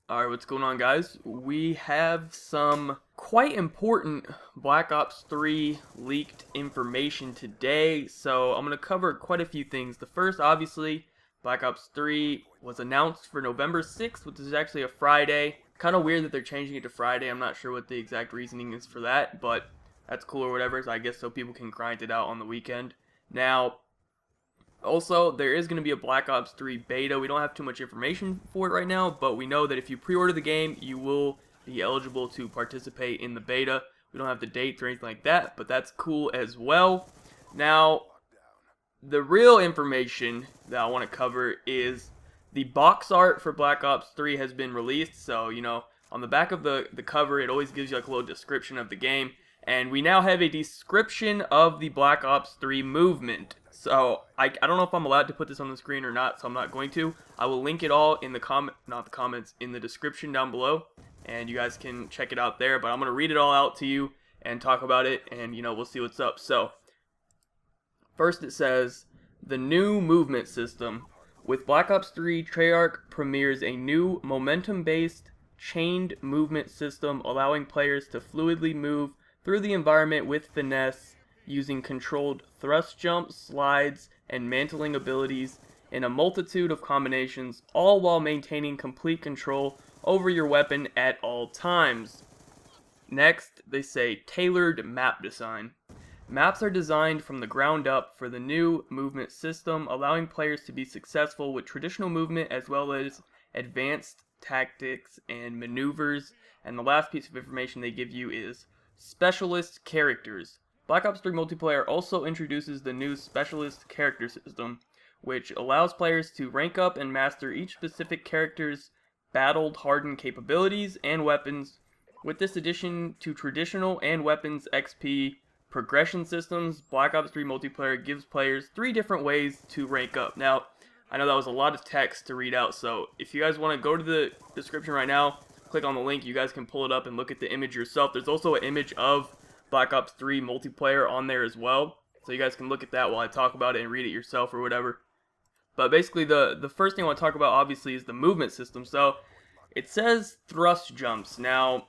Alright, what's going on, guys? We have some quite important Black Ops 3 leaked information today, so I'm going to cover quite a few things. The first, obviously, Black Ops 3 was announced for November 6th, which is actually a Friday. Kind of weird that they're changing it to Friday. I'm not sure what the exact reasoning is for that, but that's cool or whatever, so I guess so people can grind it out on the weekend. Now, also, there is going to be a Black Ops 3 beta. We don't have too much information for it right now, but we know that if you pre-order the game, you will be eligible to participate in the beta. We don't have the dates or anything like that, but that's cool as well. Now, the real information that I want to cover is the box art for Black Ops 3 has been released. So, on the back of the cover, it always gives you like a little description of the game. And we now have a description of the Black Ops 3 movement. So, I don't know if I'm allowed to put this on the screen or not, so I'm not going to. I will link it all in the not the comments, in the description down below. And you guys can check it out there. But I'm going to read it all out to you and talk about it. And, we'll see what's up. So, first it says, the new movement system. With Black Ops 3, Treyarch premieres a new momentum-based chained movement system allowing players to fluidly move through the environment with finesse using controlled thrust jumps, slides, and mantling abilities in a multitude of combinations, all while maintaining complete control over your weapon at all times. Next, they say tailored map design. Maps are designed from the ground up for the new movement system, allowing players to be successful with traditional movement as well as advanced tactics and maneuvers. And the last piece of information they give you is specialist characters. Black Ops 3 multiplayer also introduces the new specialist character system, which allows players to rank up and master each specific character's battled hardened capabilities and weapons. With this addition to traditional and weapons XP progression systems, Black Ops 3 multiplayer gives players 3 different ways to rank up. Now, I know that was a lot of text to read out, so if you guys want to go to the description right now, click on the link, you guys can pull it up and look at the image yourself. There's also an image of Black Ops 3 multiplayer on there as well, so you guys can look at that while I talk about it and read it yourself or whatever. But basically, the first thing I want to talk about, obviously, is the movement system. So, it says thrust jumps. Now,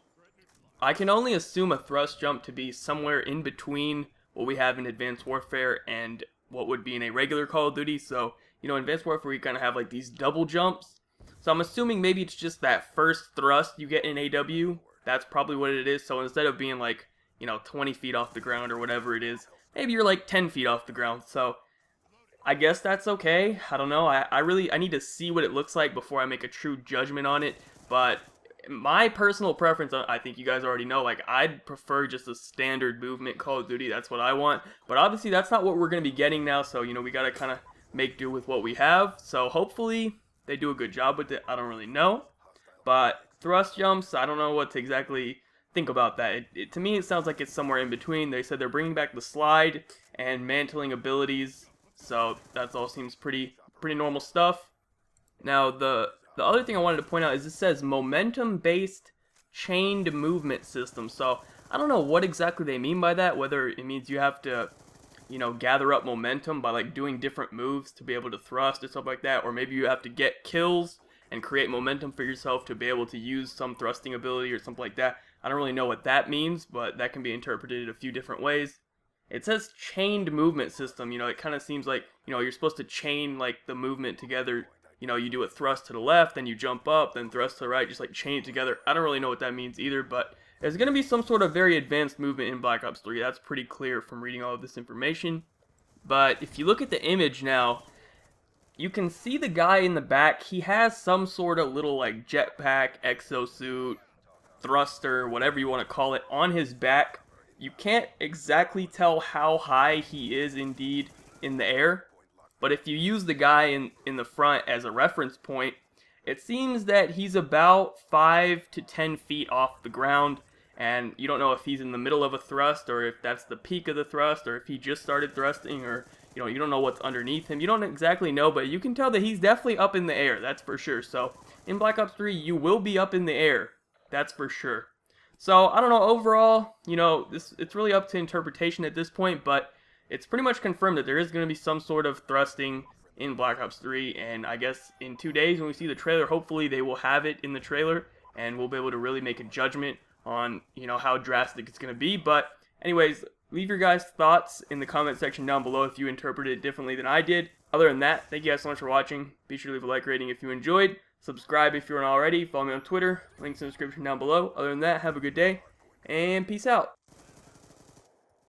I can only assume a thrust jump to be somewhere in between what we have in Advanced Warfare and what would be in a regular Call of Duty. So, in Advanced Warfare, we kind of have like these double jumps. So I'm assuming maybe it's just that first thrust you get in AW. That's probably what it is. So instead of being like, 20 feet off the ground or whatever it is, maybe you're like 10 feet off the ground. So I guess that's okay. I don't know. I need to see what it looks like before I make a true judgment on it. But my personal preference, I think you guys already know, like, I'd prefer just a standard movement Call of Duty. That's what I want. But obviously, that's not what we're going to be getting now. So, we got to kind of make do with what we have. So, hopefully, they do a good job with it. I don't really know. But thrust jumps, I don't know what to exactly think about that. To me, it sounds like it's somewhere in between. They said they're bringing back the slide and mantling abilities. So, that all seems pretty normal stuff. Now, the other thing I wanted to point out is it says momentum-based chained movement system. So I don't know what exactly they mean by that, whether it means you have to, gather up momentum by like doing different moves to be able to thrust or something like that, or maybe you have to get kills and create momentum for yourself to be able to use some thrusting ability or something like that. I don't really know what that means, but that can be interpreted a few different ways. It says chained movement system. It kind of seems like, you're supposed to chain like the movement together. You do a thrust to the left, then you jump up, then thrust to the right, just like chain it together. I don't really know what that means either, but there's going to be some sort of very advanced movement in Black Ops 3. That's pretty clear from reading all of this information. But if you look at the image now, you can see the guy in the back. He has some sort of little like jetpack, exosuit, thruster, whatever you want to call it, on his back. You can't exactly tell how high he is indeed in the air. But if you use the guy in the front as a reference point, it seems that he's about 5 to 10 feet off the ground, and you don't know if he's in the middle of a thrust, or if that's the peak of the thrust, or if he just started thrusting, or, you don't know what's underneath him. You don't exactly know, but you can tell that he's definitely up in the air, that's for sure. So, in Black Ops 3, you will be up in the air, that's for sure. So, I don't know, overall, it's really up to interpretation at this point, but it's pretty much confirmed that there is going to be some sort of thrusting in Black Ops 3, and I guess in 2 days when we see the trailer, hopefully they will have it in the trailer, and we'll be able to really make a judgment on, how drastic it's going to be. But anyways, leave your guys' thoughts in the comment section down below if you interpreted it differently than I did. Other than that, thank you guys so much for watching. Be sure to leave a like rating if you enjoyed. Subscribe if you aren't already. Follow me on Twitter. Links in the description down below. Other than that, have a good day, and peace out.